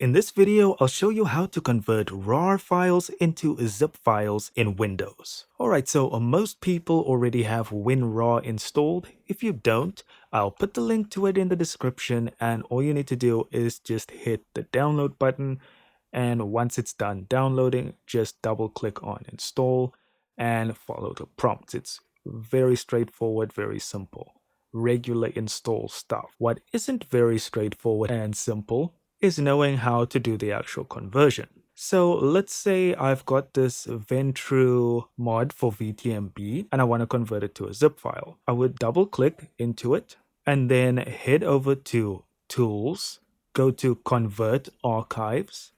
In this video, I'll show you how to convert RAR files into zip files in Windows. Alright, so most people already have WinRAR installed. If you don't, I'll put the link to it in the description, and all you need to do is just hit the download button, and once it's done downloading, just double click on install and follow the prompts. It's very straightforward, very simple. Regular install stuff. What isn't very straightforward and simple is knowing how to do the actual conversion. So let's say I've got this Ventru mod for VTMB and I want to convert it to a zip file. I would double click into it and then head over to Tools, go to Convert Archives,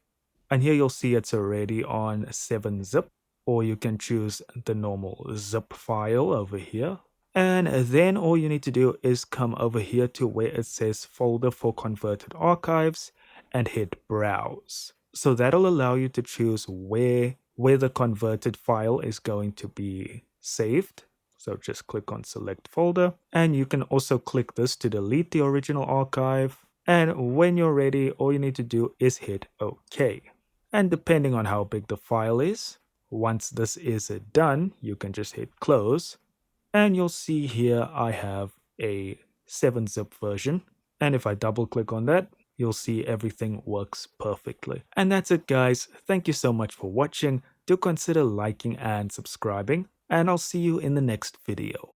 and here you'll see it's already on 7-zip, or you can choose the normal zip file over here. And then all you need to do is come over here to where it says Folder for Converted Archives and hit Browse. So that'll allow you to choose where the converted file is going to be saved. So just click on Select Folder, and you can also click this to delete the original archive. And when you're ready, all you need to do is hit OK. And depending on how big the file is, once this is done, you can just hit Close. And you'll see here I have a 7-zip version. And if I double click on that, you'll see everything works perfectly. And that's it, guys. Thank you so much for watching. Do consider liking and subscribing, and I'll see you in the next video.